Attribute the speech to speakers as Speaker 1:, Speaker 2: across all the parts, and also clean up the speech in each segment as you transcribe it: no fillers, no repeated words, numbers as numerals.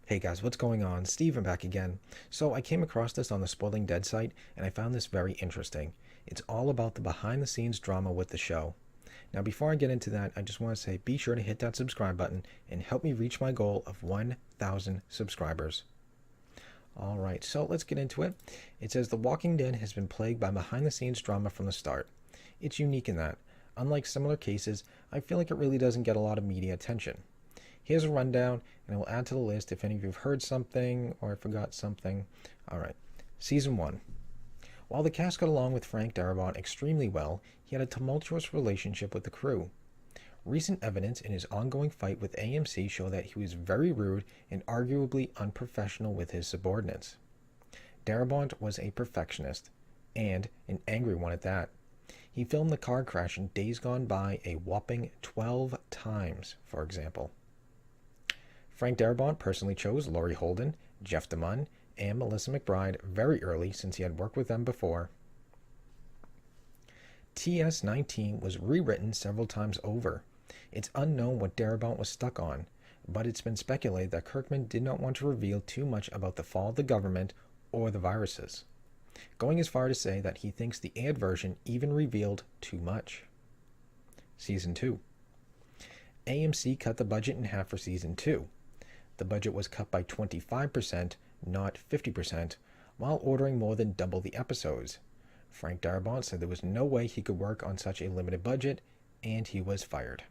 Speaker 1: Hey guys, what's going on? Steven back again. So I came across this on the Spoiling Dead site and I found this very interesting. It's all about the behind the scenes drama with the show. Now before I get into that, I just want to say be sure to hit that subscribe button and help me reach my goal of 1,000 subscribers. Alright, so let's get into it. It says The Walking Dead has been plagued by behind the scenes drama from the start. It's unique in that, unlike similar cases, I feel like it really doesn't get a lot of media attention. Here's a rundown, and I will add to the list if any of you have heard something or I forgot something. Alright, Season 1. While the cast got along with Frank Darabont extremely well, he had a tumultuous relationship with the crew. Recent evidence in his ongoing fight with AMC show that he was very rude and arguably unprofessional with his subordinates. Darabont was a perfectionist, and an angry one at that. He filmed the car crash in Days Gone By a whopping 12 times, for example. Frank Darabont personally chose Laurie Holden, Jeff DeMunn, and Melissa McBride very early since he had worked with them before. TS-19 was rewritten several times over. It's unknown what Darabont was stuck on, but it's been speculated that Kirkman did not want to reveal too much about the fall of the government or the viruses, going as far to say that he thinks the aired version even revealed too much. Season 2. AMC cut the budget in half for Season 2. The budget was cut by 25%, not 50%, while ordering more than double the episodes. Frank Darabont said there was no way he could work on such a limited budget, and he was fired.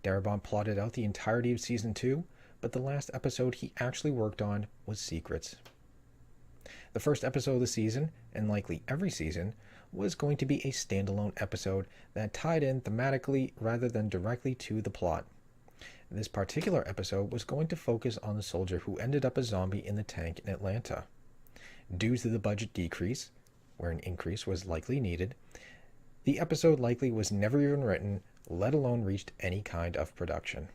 Speaker 1: Darabont plotted out the entirety of Season 2, but the last episode he actually worked on was Secrets. The first episode of the season, and likely every season, was going to be a standalone episode that tied in thematically rather than directly to the plot. This particular episode was going to focus on the soldier who ended up a zombie in the tank in Atlanta. Due to the budget decrease, where an increase was likely needed, the episode likely was never even written, let alone reached any kind of production.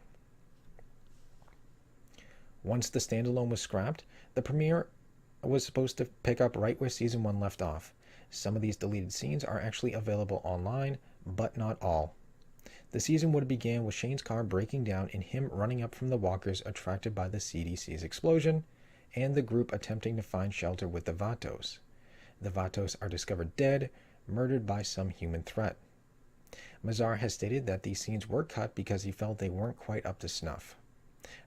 Speaker 1: Once the standalone was scrapped, the premiere was supposed to pick up right where Season 1 left off. Some of these deleted scenes are actually available online, but not all. The season would have began with Shane's car breaking down and him running up from the walkers attracted by the CDC's explosion, and the group attempting to find shelter with the Vatos. The Vatos are discovered dead, murdered by some human threat. Mazar has stated that these scenes were cut because he felt they weren't quite up to snuff.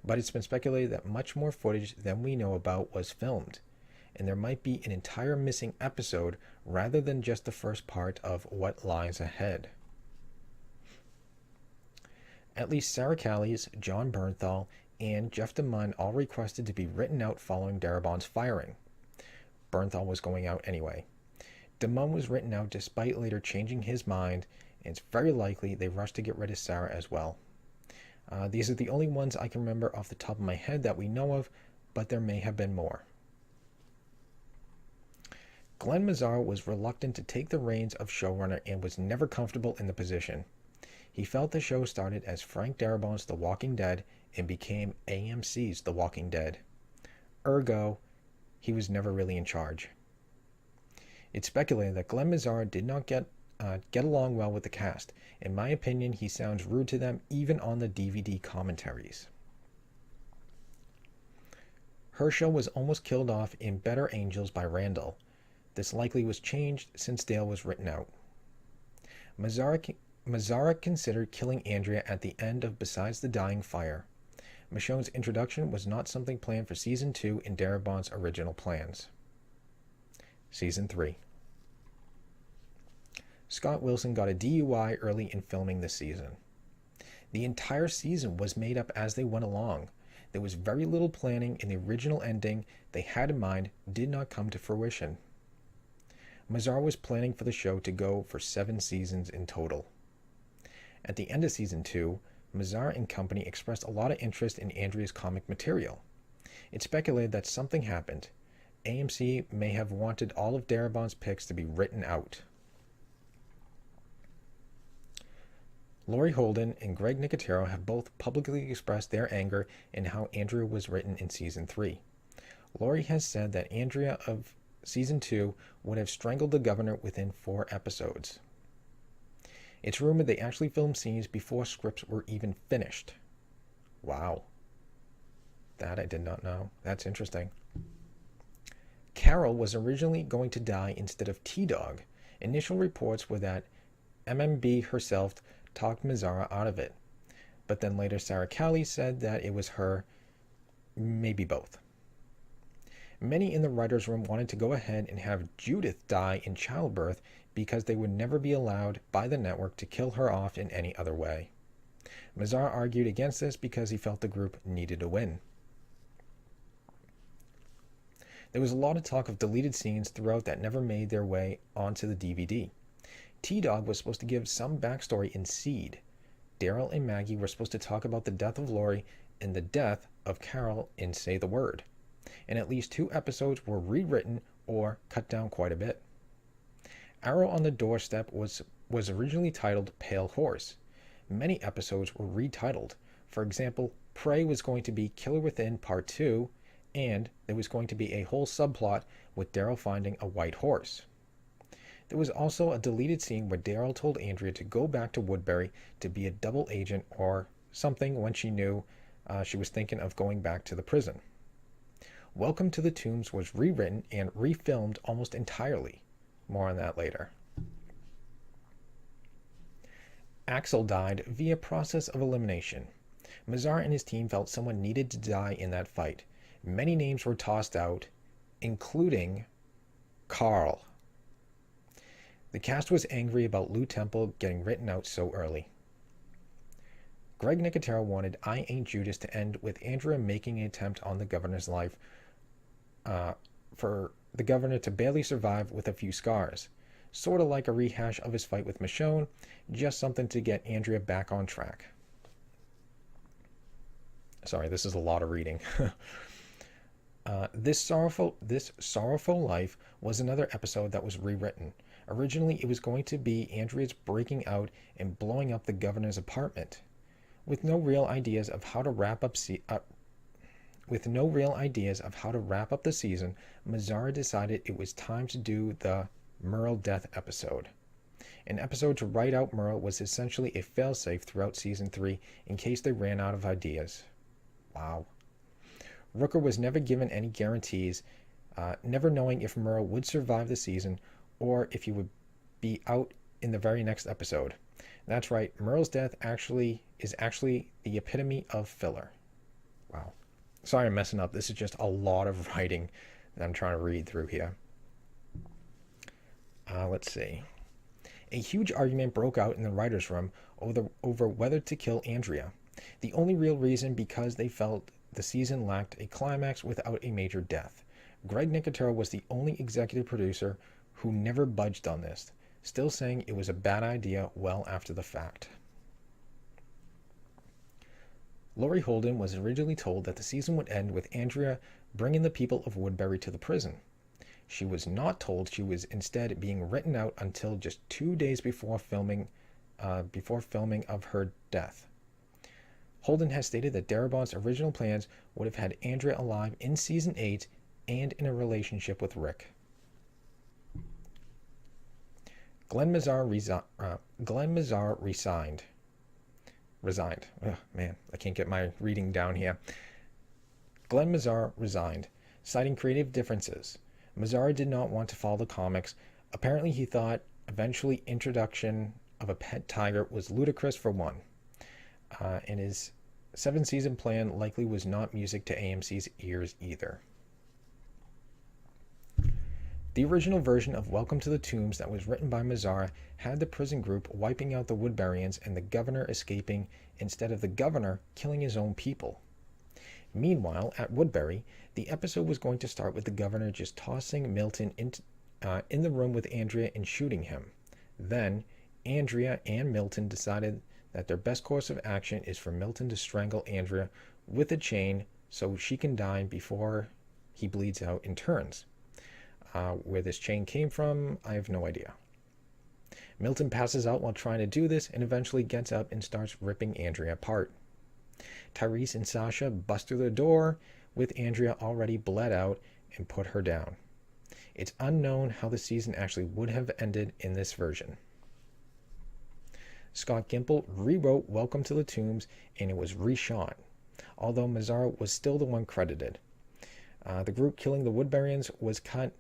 Speaker 1: But it's been speculated that much more footage than we know about was filmed, and there might be an entire missing episode rather than just the first part of what lies ahead. At least Sarah Callies, John Bernthal, and Jeff DeMunn all requested to be written out following Darabont's firing. Bernthal was going out anyway. DeMunn was written out despite later changing his mind, and it's very likely they rushed to get rid of Sarah as well. These are the only ones I can remember off the top of my head that we know of, but there may have been more. Glenn Mazar was reluctant to take the reins of showrunner and was never comfortable in the position. He felt the show started as Frank Darabont's The Walking Dead and became AMC's The Walking Dead. Ergo, he was never really in charge. It's speculated that Glenn Mazar did not get along well with the cast. In my opinion, he sounds rude to them even on the DVD commentaries. Herschel was almost killed off in Better Angels by Randall. This likely was changed since Dale was written out. Mazar considered killing Andrea at the end of Besides the Dying Fire. Michonne's introduction was not something planned for Season 2 in Darabont's original plans. Season 3. Scott Wilson got a DUI early in filming this season. The entire season was made up as they went along. There was very little planning, and the original ending they had in mind did not come to fruition. Mazar was planning for the show to go for 7 seasons in total. At the end of Season 2, Mazar and company expressed a lot of interest in Andrea's comic material. It's speculated that something happened. AMC may have wanted all of Darabont's picks to be written out. Laurie Holden and Greg Nicotero have both publicly expressed their anger in how Andrea was written in Season 3. Laurie has said that Andrea of Season 2 would have strangled the governor within 4 episodes. It's rumored they actually filmed scenes before scripts were even finished. Wow. That I did not know. That's interesting. Carol was originally going to die instead of T-Dog. Initial reports were that MMB herself talked Mazzara out of it. But then later Sarah Callie said that it was her, maybe both. Many in the writer's room wanted to go ahead and have Judith die in childbirth because they would never be allowed by the network to kill her off in any other way. Mazzara argued against this because he felt the group needed a win. There was a lot of talk of deleted scenes throughout that never made their way onto the DVD. T-Dog was supposed to give some backstory in Seed. Daryl and Maggie were supposed to talk about the death of Lori and the death of Carol in Say the Word. And at least 2 episodes were rewritten or cut down quite a bit. Arrow on the Doorstep was originally titled Pale Horse. Many episodes were retitled. For example, Prey was going to be Killer Within Part 2, and there was going to be a whole subplot with Daryl finding a white horse. There was also a deleted scene where Daryl told Andrea to go back to Woodbury to be a double agent or something when she knew she was thinking of going back to the prison. Welcome to the Tombs was rewritten and refilmed almost entirely. More on that later. Axel died via process of elimination. Mazzara and his team felt someone needed to die in that fight. Many names were tossed out, including Carl. The cast was angry about Lou Temple getting written out so early. Greg Nicotero wanted I Ain't Judas to end with Andrea making an attempt on the governor's life, for the governor to barely survive with a few scars. Sort of like a rehash of his fight with Michonne, just something to get Andrea back on track. Sorry, this is a lot of reading. This Sorrowful Life was another episode that was rewritten. Originally, it was going to be Andrea's breaking out and blowing up the governor's apartment. With no real ideas of how to wrap up the season, Mazzara decided it was time to do the Merle death episode. An episode to write out Merle was essentially a failsafe throughout season 3 in case they ran out of ideas. Wow. Rooker was never given any guarantees, never knowing if Merle would survive the season or if he would be out in the very next episode. That's right, Merle's death is actually the epitome of filler. Wow. Sorry I'm messing up. This is just a lot of writing that I'm trying to read through here. Let's see. A huge argument broke out in the writer's room over whether to kill Andrea. The only real reason because they felt the season lacked a climax without a major death. Greg Nicotero was the only executive producer who never budged on this, still saying it was a bad idea well after the fact. Laurie Holden was originally told that the season would end with Andrea bringing the people of Woodbury to the prison. She was not told she was instead being written out until just 2 days before filming of her death. Holden has stated that Darabont's original plans would have had Andrea alive in season 8 and in a relationship with Rick. Glenn Mazzara resigned. Oh, man, I can't get my reading down here. Glenn Mazzara resigned, citing creative differences. Mazzara did not want to follow the comics. Apparently he thought eventually introduction of a pet tiger was ludicrous for one. And his 7-season plan likely was not music to AMC's ears either. The original version of Welcome to the Tombs that was written by Mazzara had the prison group wiping out the Woodburyans and the governor escaping instead of the governor killing his own people. Meanwhile, at Woodbury, the episode was going to start with the governor just tossing Milton in the room with Andrea and shooting him. Then, Andrea and Milton decided that their best course of action is for Milton to strangle Andrea with a chain so she can die before he bleeds out and turns. Where this chain came from, I have no idea. Milton passes out while trying to do this and eventually gets up and starts ripping Andrea apart. Tyrese and Sasha bust through the door with Andrea already bled out and put her down. It's unknown how the season actually would have ended in this version. Scott Gimple rewrote Welcome to the Tombs and it was reshot. although Mazzara was still the one credited. The group killing the Woodburyans was cut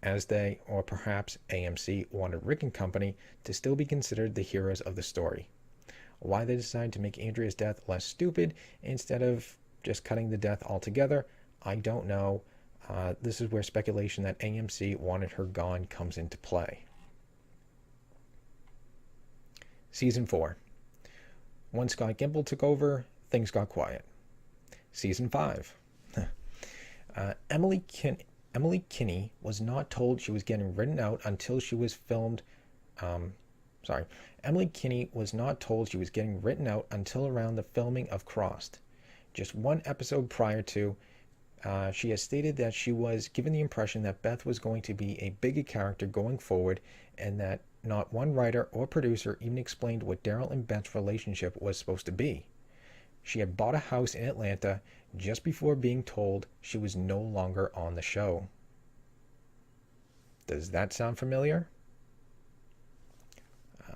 Speaker 1: as they, or perhaps AMC, wanted Rick and company to still be considered the heroes of the story. Why they decided to make Andrea's death less stupid instead of just cutting the death altogether, I don't know. This is where speculation that AMC wanted her gone comes into play. Season 4. Once Scott Gimple took over, things got quiet. Season 5. Emily Kinney was not told she was getting written out until she was filmed. Emily Kinney was not told she was getting written out until around the filming of Crossed. Just one episode prior to, she has stated that she was given the impression that Beth was going to be a bigger character going forward, and that not one writer or producer even explained what Daryl and Beth's relationship was supposed to be. She had bought a house in Atlanta just before being told she was no longer on the show. Does that sound familiar?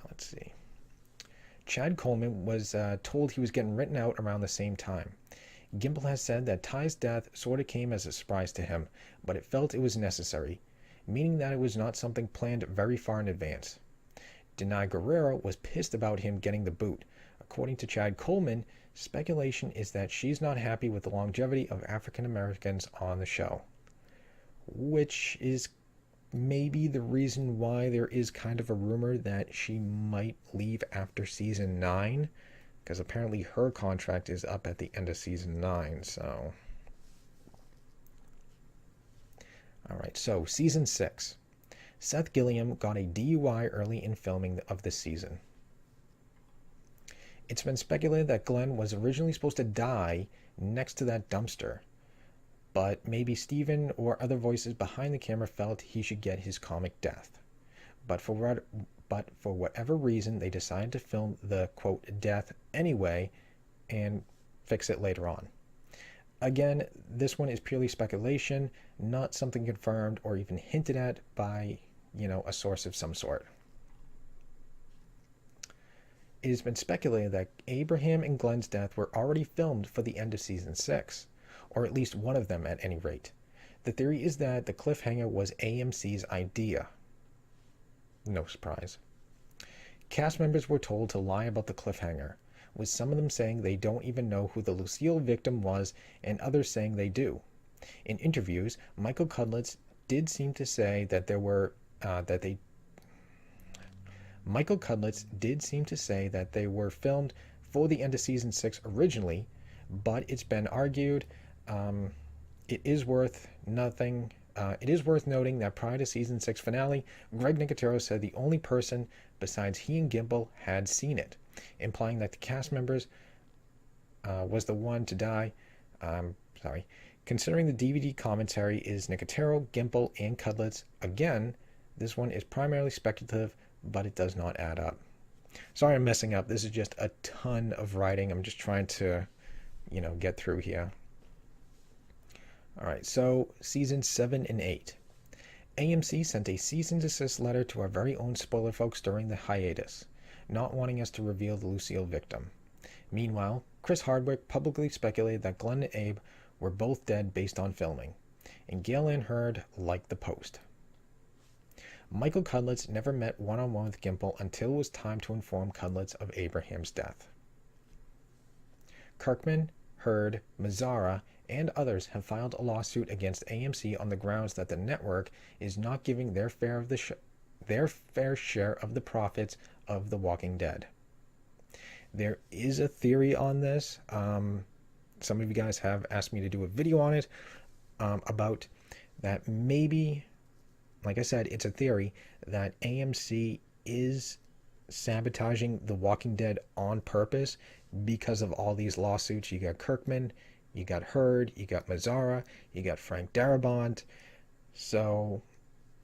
Speaker 1: Let's see. Chad Coleman was told he was getting written out around the same time. Gimple has said that Ty's death sort of came as a surprise to him, but it felt it was necessary, meaning that it was not something planned very far in advance. Denai Guerrero was pissed about him getting the boot. According to Chad Coleman, speculation is that she's not happy with the longevity of African Americans on the show, which is maybe the reason why there is kind of a rumor that she might leave after season 9, because apparently her contract is up at the end of season 9. So, all right, so season 6. Seth Gilliam got a DUI early in filming of this season. It's been speculated that Glenn was originally supposed to die next to that dumpster, but maybe Steven or other voices behind the camera felt he should get his comic death. But for whatever reason, they decided to film the, quote, death anyway and fix it later on. Again, this one is purely speculation, not something confirmed or even hinted at by, a source of some sort. It has been speculated that Abraham and Glenn's death were already filmed for the end of season 6, or at least one of them at any rate. The theory is that the cliffhanger was AMC's idea. No surprise. Cast members were told to lie about the cliffhanger, with some of them saying they don't even know who the Lucille victim was and others saying they do. In interviews, Michael Cudlitz did seem to say that Michael Cudlitz did seem to say that they were filmed for the end of season 6 originally, but it's been argued. It is worth noting that prior to season 6 finale, Greg Nicotero said the only person besides he and Gimple had seen it, implying that the cast members was the one to die. Considering the DVD commentary is Nicotero, Gimple, and Cudlitz, again, this one is primarily speculative, but it does not add up. Sorry I'm messing up. This is just a ton of writing. I'm just trying to, get through here. All right, so season 7 and 8. AMC sent a cease and desist letter to our very own spoiler folks during the hiatus, not wanting us to reveal the Lucille victim. Meanwhile, Chris Hardwick publicly speculated that Glenn and Abe were both dead based on filming, and Gail Ann Hurd liked the post. Michael Cudlitz never met one-on-one with Gimple until it was time to inform Cudlitz of Abraham's death. Kirkman, Hurd, Mazzara, and others have filed a lawsuit against AMC on the grounds that the network is not giving their fair share of the profits of The Walking Dead. There is a theory on this. Some of you guys have asked me to do a video on it about that maybe, like I said, it's a theory that AMC is sabotaging The Walking Dead on purpose because of all these lawsuits. You got Kirkman, you got Hurd, you got Mazzara, you got Frank Darabont. So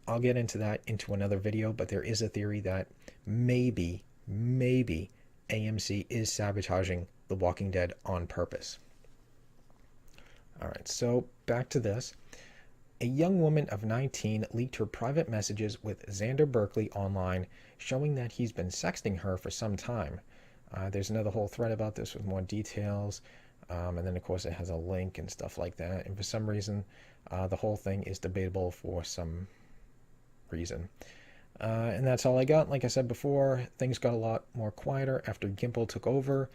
Speaker 1: I'll get into that into another video, but there is a theory that maybe AMC is sabotaging The Walking Dead on purpose. All right, so back to this. A young woman of 19 leaked her private messages with Xander Berkeley online, showing that he's been sexting her for some time. There's another whole thread about this with more details. And then, of course, it has a link and stuff like that. And for some reason, the whole thing is debatable for some reason. And that's all I got. Like I said before, things got a lot more quieter after Gimple took over.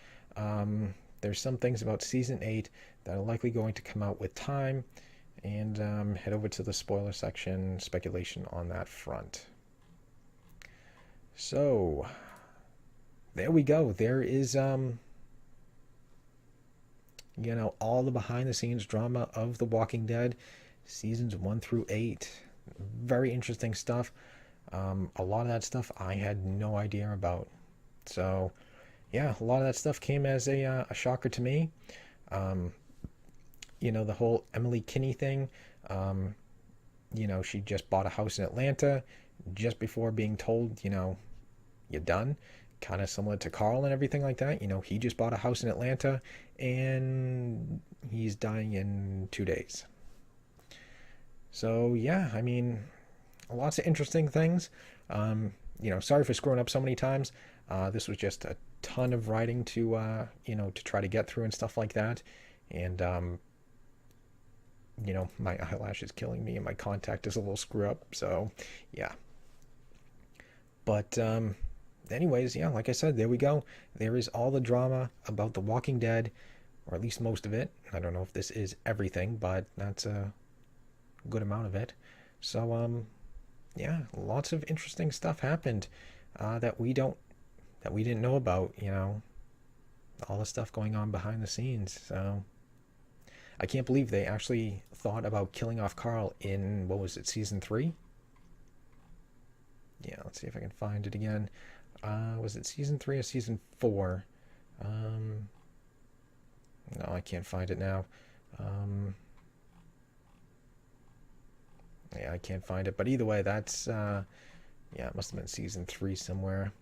Speaker 1: There's some things about Season 8 that are likely going to come out with time. And head over to the spoiler section, speculation on that front. So, there we go. There is, all the behind-the-scenes drama of The Walking Dead, seasons 1 through 8. Very interesting stuff. A lot of that stuff I had no idea about. So, yeah, a lot of that stuff came as a shocker to me. The whole Emily Kinney thing. She just bought a house in Atlanta just before being told, you're done. Kind of similar to Carl and everything like that. He just bought a house in Atlanta and he's dying in 2 days. So, yeah, I mean, lots of interesting things. Sorry for screwing up so many times. This was just a ton of writing to try to get through and stuff like that. And, my eyelash is killing me and my contact is a little screw up. So, yeah. But, anyways, yeah, like I said, there we go. There is all the drama about The Walking Dead, or at least most of it. I don't know if this is everything, but that's a good amount of it. So, yeah, lots of interesting stuff happened that we didn't know about, all the stuff going on behind the scenes. So I can't believe they actually thought about killing off Carl in, what was it, season 3? Yeah, let's see if I can find it again. Was it season 3 or season 4? No, I can't find it now. Yeah, I can't find it. But either way, that's, it must have been season 3 somewhere.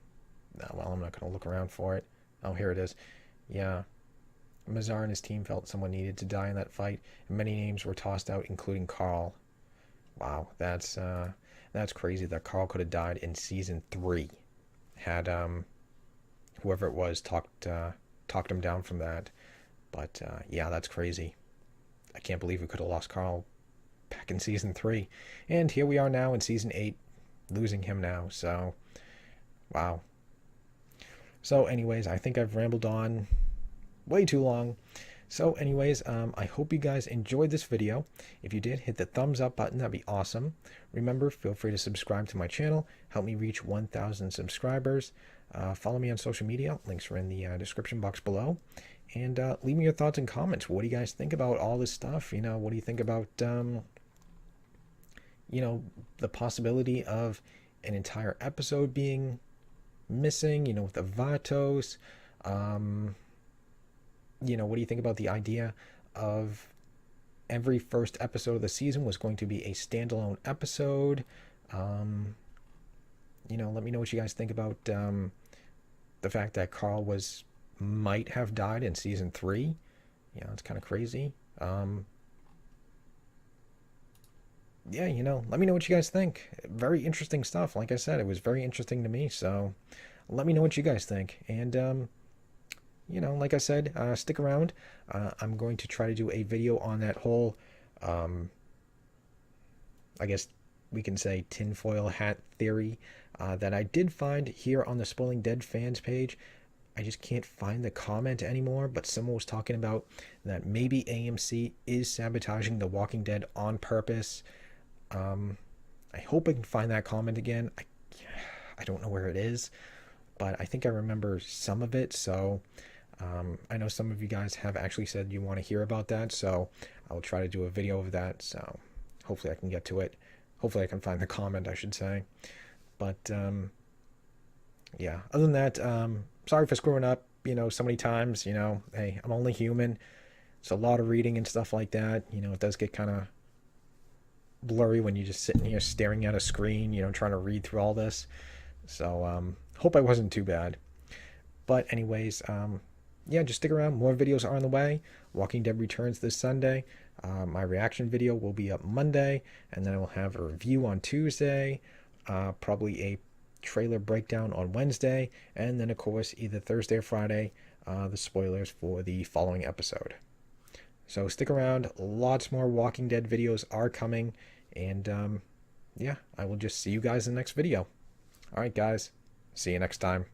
Speaker 1: Well, I'm not going to look around for it. Oh, here it is. Yeah. Mazar and his team felt someone needed to die in that fight, and many names were tossed out, including Carl. Wow, that's crazy that Carl could have died in season 3. Had whoever it was talked him down from that. But yeah, that's crazy. I can't believe we could have lost Carl back in season 3. And here we are now in season 8, losing him now. So, wow. So anyways, I think I've rambled on way too long. So anyways, I hope you guys enjoyed this video. If you did, hit the thumbs up button. That'd be awesome. Remember, feel free to subscribe to my channel. Help me reach 1,000 subscribers. Follow me on social media. Links are in the description box below. And leave me your thoughts and comments. What do you guys think about all this stuff? What do you think about, the possibility of an entire episode being missing, with the Vatos? What do you think about the idea of every first episode of the season was going to be a standalone episode? Let me know what you guys think about the fact that Carl might have died in season 3. It's kind of crazy. Yeah, let me know what you guys think. Very interesting stuff. Like I said, it was very interesting to me. So let me know what you guys think. And, like I said, stick around. I'm going to try to do a video on that whole, I guess we can say tinfoil hat theory that I did find here on the Spoiling Dead fans page. I just can't find the comment anymore, but someone was talking about that maybe AMC is sabotaging The Walking Dead on purpose. I hope I can find that comment again. I don't know where it is, but I think I remember some of it. So I know some of you guys have actually said you want to hear about that, so I'll try to do a video of that. So hopefully I can get to it. Hopefully I can find the comment, I should say. But yeah, other than that, sorry for screwing up, so many times. Hey, I'm only human. It's a lot of reading and stuff like that. It does get kind of blurry when you're just sitting here staring at a screen, trying to read through all this. So hope I wasn't too bad. But anyways, yeah, just stick around. More videos are on the way. Walking Dead returns this Sunday. My reaction video will be up Monday, and then I will have a review on Tuesday, probably a trailer breakdown on Wednesday, and then of course either Thursday or Friday the spoilers for the following episode. So stick around. Lots more Walking Dead videos are coming. And yeah, I will just see you guys in the next video. All right, guys. See you next time.